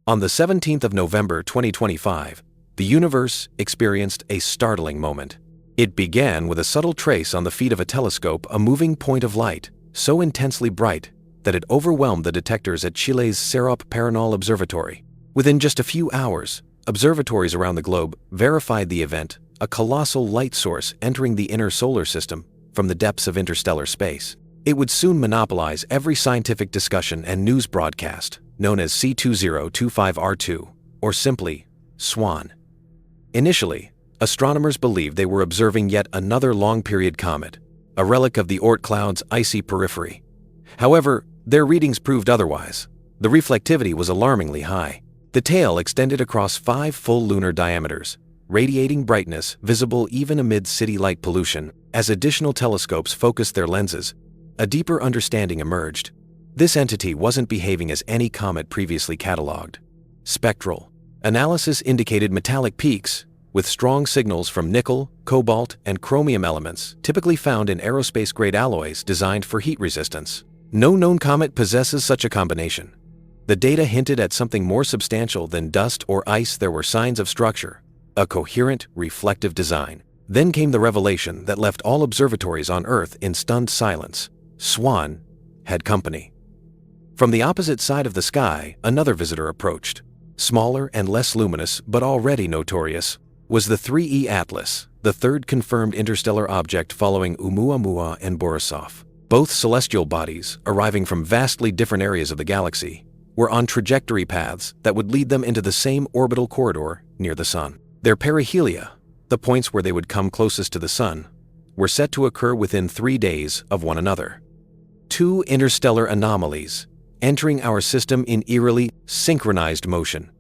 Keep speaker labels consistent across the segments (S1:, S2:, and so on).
S1: On the 17th of November 2025, the universe experienced a startling moment. It began with a subtle trace on the feet of a telescope, a moving point of light, so intensely bright that it overwhelmed the detectors at Chile's Serop Paranal Observatory. Within just a few hours, observatories around the globe verified the event, a colossal light source entering the inner solar system from the depths of interstellar space. It would soon monopolize every scientific discussion and news broadcast, known as C2025R2, or simply SWAN. Initially, astronomers believed they were observing yet another long-period comet, a relic of the Oort cloud's icy periphery. However, their readings proved otherwise. The reflectivity was alarmingly high. The tail extended across 5 full lunar diameters, radiating brightness visible even amid city light pollution. As additional telescopes focused their lenses, a deeper understanding emerged. This entity wasn't behaving as any comet previously catalogued. Spectral analysis indicated metallic peaks, with strong signals from nickel, cobalt, and chromium elements typically found in aerospace-grade alloys designed for heat resistance. No known comet possesses such a combination. The data hinted at something more substantial than dust or ice. There were signs of structure, a coherent, reflective design. Then came the revelation that left all observatories on Earth in stunned silence. SWAN had company. From the opposite side of the sky, another visitor approached. Smaller and less luminous, but already notorious, was the 3E Atlas, the third confirmed interstellar object following Oumuamua and Borisov. Both celestial bodies, arriving from vastly different areas of the galaxy, were on trajectory paths that would lead them into the same orbital corridor near the Sun. Their perihelia, the points where they would come closest to the Sun, were set to occur within 3 days of one another. 2 interstellar anomalies, entering our system in eerily synchronized motion.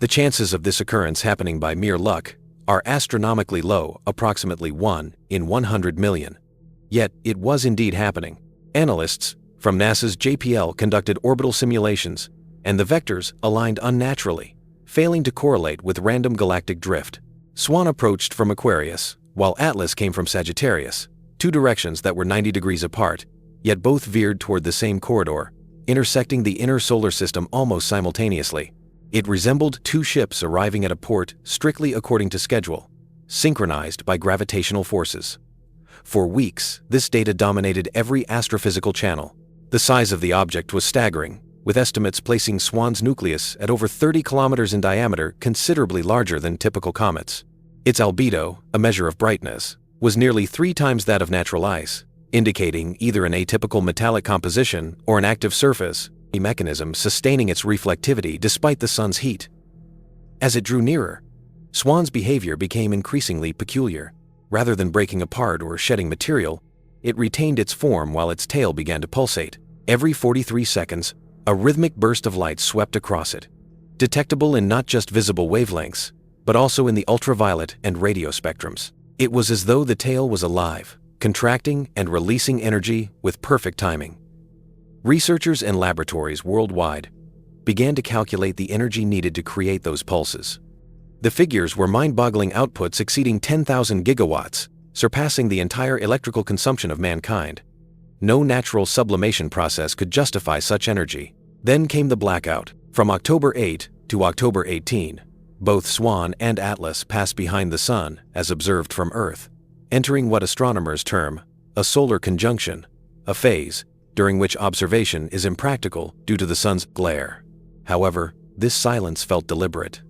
S1: The chances of this occurrence happening by mere luck are astronomically low, approximately 1 in 100 million. Yet it was indeed happening. Analysts from NASA's JPL conducted orbital simulations, and the vectors aligned unnaturally, failing to correlate with random galactic drift. SWAN approached from Aquarius, while Atlas came from Sagittarius, 2 directions that were 90 degrees apart, yet both veered toward the same corridor, intersecting the inner solar system almost simultaneously. It resembled 2 ships arriving at a port strictly according to schedule, synchronized by gravitational forces. For weeks, this data dominated every astrophysical channel. The size of the object was staggering, with estimates placing SWAN's nucleus at over 30 kilometers in diameter, considerably larger than typical comets. Its albedo, a measure of brightness, was nearly 3 times that of natural ice, indicating either an atypical metallic composition or an active surface, a mechanism sustaining its reflectivity despite the Sun's heat. As it drew nearer, SWAN's behavior became increasingly peculiar. Rather than breaking apart or shedding material, it retained its form while its tail began to pulsate. Every 43 seconds, a rhythmic burst of light swept across it, detectable in not just visible wavelengths, but also in the ultraviolet and radio spectrums. It was as though the tail was alive, contracting and releasing energy with perfect timing. Researchers and laboratories worldwide began to calculate the energy needed to create those pulses. The figures were mind-boggling, outputs exceeding 10,000 gigawatts, surpassing the entire electrical consumption of mankind. No natural sublimation process could justify such energy. Then came the blackout. From October 8 to October 18, both SWAN and Atlas passed behind the Sun as observed from Earth, entering what astronomers term a solar conjunction, a phase during which observation is impractical due to the Sun's glare. However, this silence felt deliberate.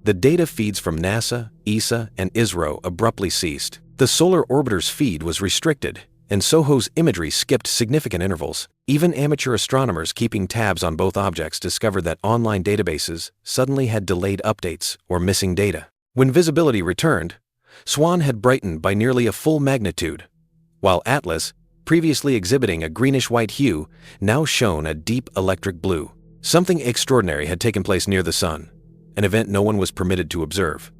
S1: The data feeds from NASA, ESA, and ISRO abruptly ceased. The solar orbiter's feed was restricted, and SOHO's imagery skipped significant intervals. Even amateur astronomers keeping tabs on both objects discovered that online databases suddenly had delayed updates or missing data. When visibility returned, SWAN had brightened by nearly a full magnitude, while Atlas, previously exhibiting a greenish-white hue, now shone a deep electric blue. Something extraordinary had taken place near the Sun, an event no one was permitted to observe.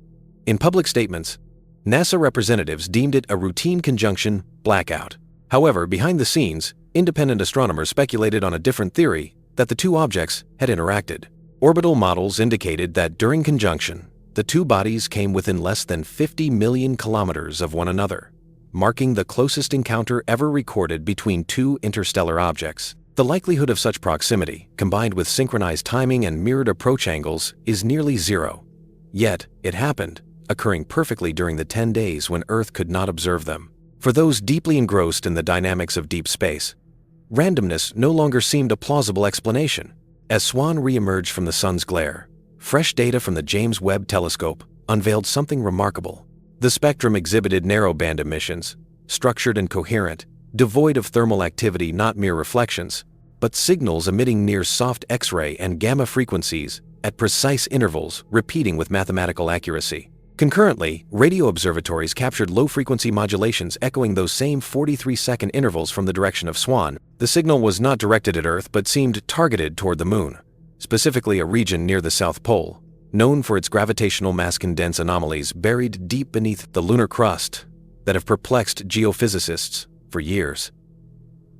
S1: In public statements, NASA representatives deemed it a routine conjunction blackout. However, behind the scenes, independent astronomers speculated on a different theory, that the 2 objects had interacted. Orbital models indicated that during conjunction, the 2 bodies came within less than 50 million kilometers of one another, marking the closest encounter ever recorded between 2 interstellar objects. The likelihood of such proximity, combined with synchronized timing and mirrored approach angles, is nearly zero. Yet, it happened, occurring perfectly during the 10 days when Earth could not observe them. For those deeply engrossed in the dynamics of deep space, randomness no longer seemed a plausible explanation. As Swan re-emerged from the sun's glare, fresh data from the James Webb Telescope unveiled something remarkable. The spectrum exhibited narrow-band emissions, structured and coherent, devoid of thermal activity, not mere reflections, but signals emitting near soft X-ray and gamma frequencies at precise intervals, repeating with mathematical accuracy. Concurrently, radio observatories captured low-frequency modulations echoing those same 43-second intervals from the direction of Swan. The signal was not directed at Earth but seemed targeted toward the Moon, specifically a region near the South Pole, known for its gravitational mass condense anomalies buried deep beneath the lunar crust that have perplexed geophysicists for years.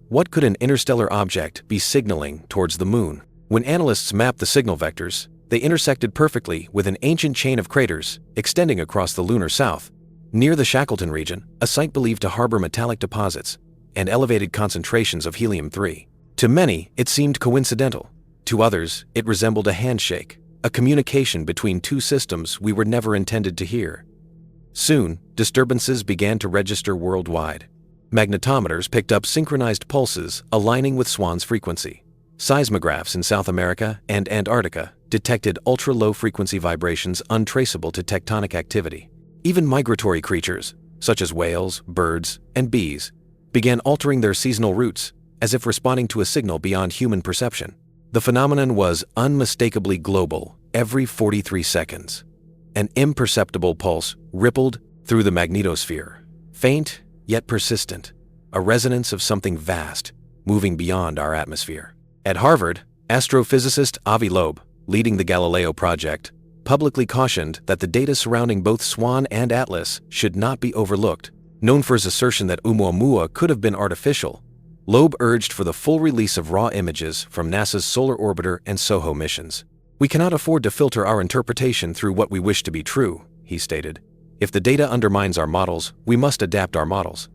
S1: What could an interstellar object be signaling towards the Moon? When analysts mapped the signal vectors, they intersected perfectly with an ancient chain of craters extending across the lunar south. Near the Shackleton region, a site believed to harbor metallic deposits and elevated concentrations of helium-3. To many, it seemed coincidental. To others, it resembled a handshake, a communication between two systems we were never intended to hear. Soon, disturbances began to register worldwide. Magnetometers picked up synchronized pulses aligning with Swan's frequency. Seismographs in South America and Antarctica detected ultra-low frequency vibrations untraceable to tectonic activity. Even migratory creatures, such as whales, birds, and bees, began altering their seasonal routes, as if responding to a signal beyond human perception. The phenomenon was unmistakably global. Every 43 seconds, an imperceptible pulse rippled through the magnetosphere, faint yet persistent, a resonance of something vast, moving beyond our atmosphere. At Harvard, astrophysicist Avi Loeb, leading the Galileo project, publicly cautioned that the data surrounding both Swan and Atlas should not be overlooked. Known for his assertion that Oumuamua could have been artificial, Loeb urged for the full release of raw images from NASA's Solar Orbiter and SOHO missions. "We cannot afford to filter our interpretation through what we wish to be true," he stated. "If the data undermines our models, we must adapt our models."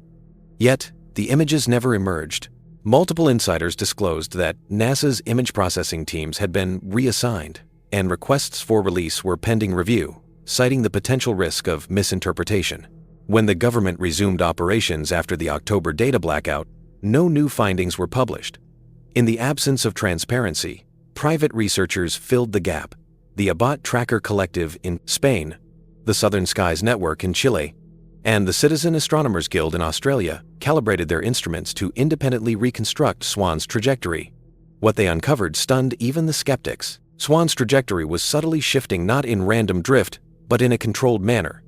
S1: Yet, the images never emerged. Multiple insiders disclosed that NASA's image processing teams had been reassigned, and requests for release were pending review, citing the potential risk of misinterpretation. When the government resumed operations after the October data blackout, no new findings were published. In the absence of transparency, private researchers filled the gap. The Abot Tracker Collective in Spain, the Southern Skies Network in Chile, and the Citizen Astronomers Guild in Australia calibrated their instruments to independently reconstruct Swan's trajectory. What they uncovered stunned even the skeptics. Swan's trajectory was subtly shifting not in random drift, but in a controlled manner,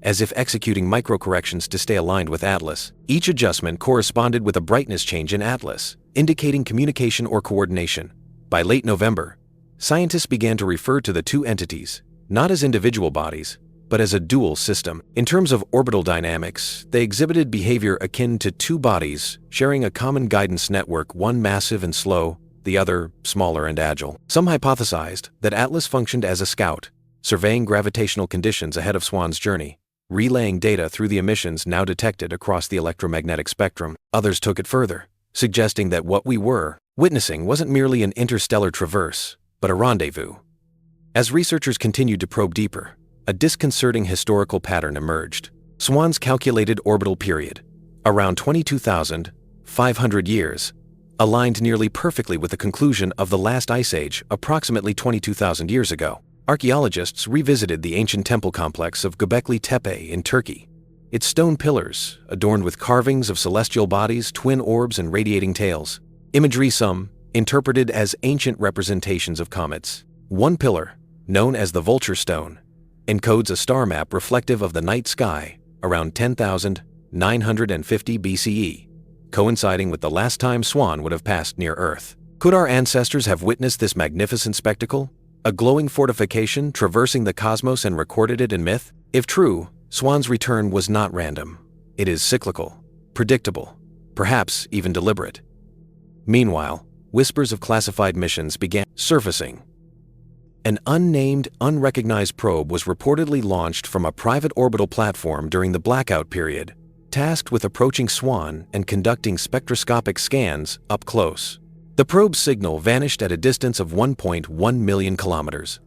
S1: as if executing microcorrections to stay aligned with Atlas. Each adjustment corresponded with a brightness change in Atlas, indicating communication or coordination. By late November, scientists began to refer to the two entities, not as individual bodies, but as a dual system. In terms of orbital dynamics, they exhibited behavior akin to two bodies sharing a common guidance network, one massive and slow, the other smaller and agile. Some hypothesized that Atlas functioned as a scout, surveying gravitational conditions ahead of Swan's journey, relaying data through the emissions now detected across the electromagnetic spectrum. Others took it further, suggesting that what we were witnessing wasn't merely an interstellar traverse, but a rendezvous. As researchers continued to probe deeper, a disconcerting historical pattern emerged. Swan's calculated orbital period, around 22,500 years, aligned nearly perfectly with the conclusion of the last ice age approximately 22,000 years ago. Archaeologists revisited the ancient temple complex of Göbekli Tepe in Turkey. Its stone pillars, adorned with carvings of celestial bodies, twin orbs, and radiating tails. Imagery some interpreted as ancient representations of comets. One pillar, known as the Vulture Stone, encodes a star map reflective of the night sky around 10,950 BCE, coinciding with the last time Swan would have passed near Earth. Could our ancestors have witnessed this magnificent spectacle? A glowing fortification traversing the cosmos and recorded it in myth? If true, Swan's return was not random. It is cyclical, predictable, perhaps even deliberate. Meanwhile, whispers of classified missions began surfacing. An unnamed, unrecognized probe was reportedly launched from a private orbital platform during the blackout period, tasked with approaching Swan and conducting spectroscopic scans up close. The probe's signal vanished at a distance of 1.1 million kilometers,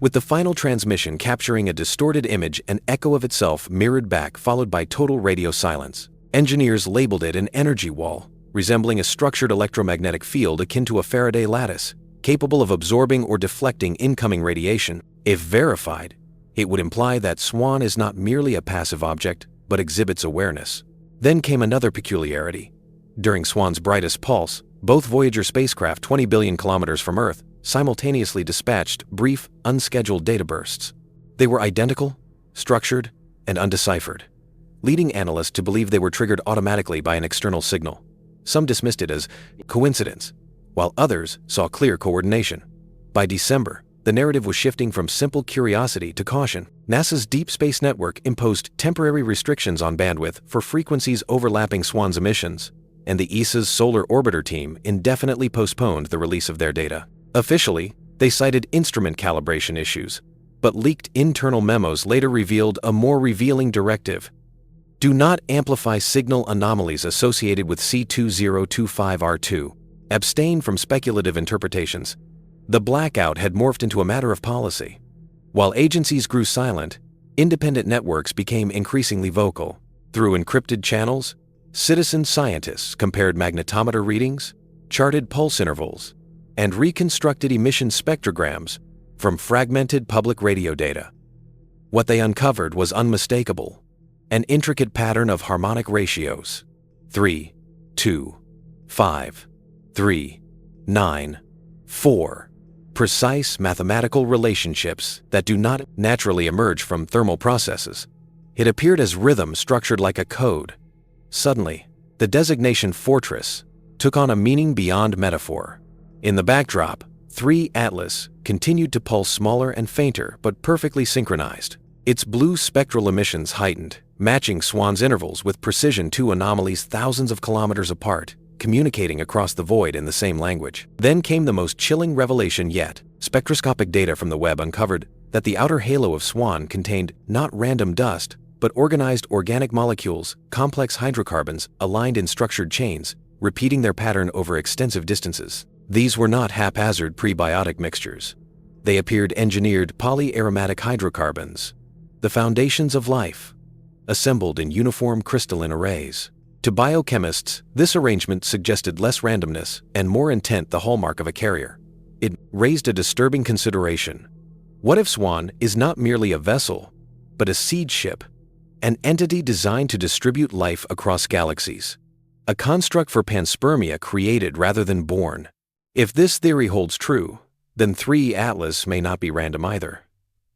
S1: with the final transmission capturing a distorted image and echo of itself mirrored back, followed by total radio silence. Engineers labeled it an energy wall, resembling a structured electromagnetic field akin to a Faraday lattice, capable of absorbing or deflecting incoming radiation. If verified, it would imply that SWAN is not merely a passive object, but exhibits awareness. Then came another peculiarity. During SWAN's brightest pulse, both Voyager spacecraft 20 billion kilometers from Earth simultaneously dispatched brief, unscheduled data bursts. They were identical, structured, and undeciphered, leading analysts to believe they were triggered automatically by an external signal. Some dismissed it as coincidence, while others saw clear coordination. By December, the narrative was shifting from simple curiosity to caution. NASA's Deep Space Network imposed temporary restrictions on bandwidth for frequencies overlapping SWAN's emissions, and the ESA's Solar Orbiter team indefinitely postponed the release of their data. Officially, they cited instrument calibration issues, but leaked internal memos later revealed a more revealing directive. Do not amplify signal anomalies associated with C2025R2. Abstain from speculative interpretations. The blackout had morphed into a matter of policy. While agencies grew silent, independent networks became increasingly vocal. Through encrypted channels, citizen scientists compared magnetometer readings, charted pulse intervals, and reconstructed emission spectrograms from fragmented public radio data. What they uncovered was unmistakable: an intricate pattern of harmonic ratios: 3, 2, 5, 3, 9, 4. Precise mathematical relationships that do not naturally emerge from thermal processes. It appeared as rhythm structured like a code. Suddenly, the designation fortress took on a meaning beyond metaphor. In the backdrop, 3 Atlas continued to pulse smaller and fainter but perfectly synchronized. Its blue spectral emissions heightened, matching SWAN's intervals with precision. 2 anomalies thousands of kilometers apart, communicating across the void in the same language. Then came the most chilling revelation yet. Spectroscopic data from the web uncovered that the outer halo of SWAN contained not random dust, but organized organic molecules, complex hydrocarbons aligned in structured chains, repeating their pattern over extensive distances. These were not haphazard prebiotic mixtures. They appeared engineered polyaromatic hydrocarbons, the foundations of life, assembled in uniform crystalline arrays. To biochemists, this arrangement suggested less randomness and more intent, the hallmark of a carrier. It raised a disturbing consideration. What if SWAN is not merely a vessel, but a seed ship, an entity designed to distribute life across galaxies, a construct for panspermia created rather than born? If this theory holds true, then 3 Atlas may not be random either.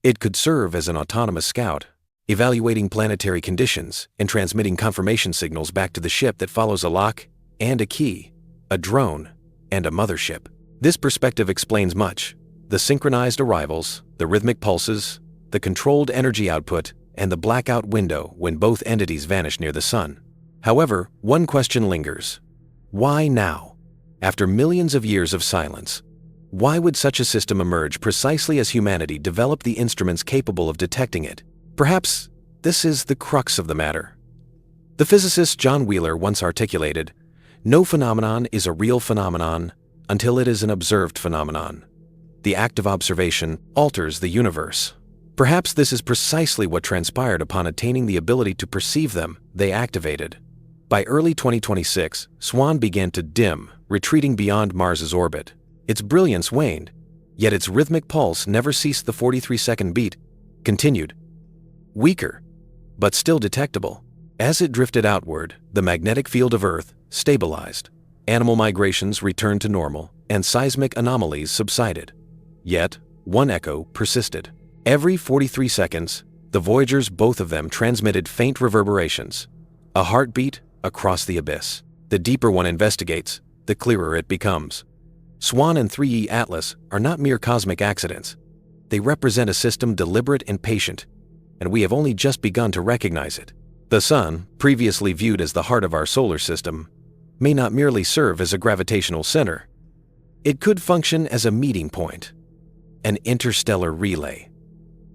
S1: It could serve as an autonomous scout, evaluating planetary conditions and transmitting confirmation signals back to the ship that follows a lock and a key, a drone, and a mothership. This perspective explains much: the synchronized arrivals, the rhythmic pulses, the controlled energy output, and the blackout window when both entities vanish near the sun. However, one question lingers. Why now? After millions of years of silence, why would such a system emerge precisely as humanity developed the instruments capable of detecting it? Perhaps this is the crux of the matter. The physicist John Wheeler once articulated, "No phenomenon is a real phenomenon until it is an observed phenomenon. The act of observation alters the universe." Perhaps this is precisely what transpired upon attaining the ability to perceive them. They activated. By early 2026, SWAN began to dim, retreating beyond Mars's orbit. Its brilliance waned, yet its rhythmic pulse never ceased. The 43-second beat continued, weaker, but still detectable. As it drifted outward, the magnetic field of Earth stabilized, animal migrations returned to normal, and seismic anomalies subsided. Yet, one echo persisted. Every 43 seconds, the Voyagers, both of them, transmitted faint reverberations, a heartbeat across the abyss. The deeper one investigates, the clearer it becomes. SWAN and 3 Atlas are not mere cosmic accidents. They represent a system deliberate and patient, and we have only just begun to recognize it. The Sun, previously viewed as the heart of our solar system, may not merely serve as a gravitational center. It could function as a meeting point, an interstellar relay,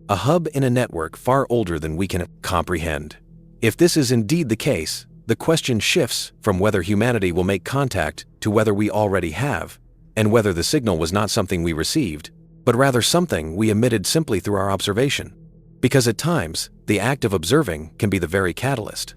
S1: a hub in a network far older than we can comprehend. If this is indeed the case, the question shifts from whether humanity will make contact to whether we already have, and whether the signal was not something we received, but rather something we emitted simply through our observation. Because at times, the act of observing can be the very catalyst.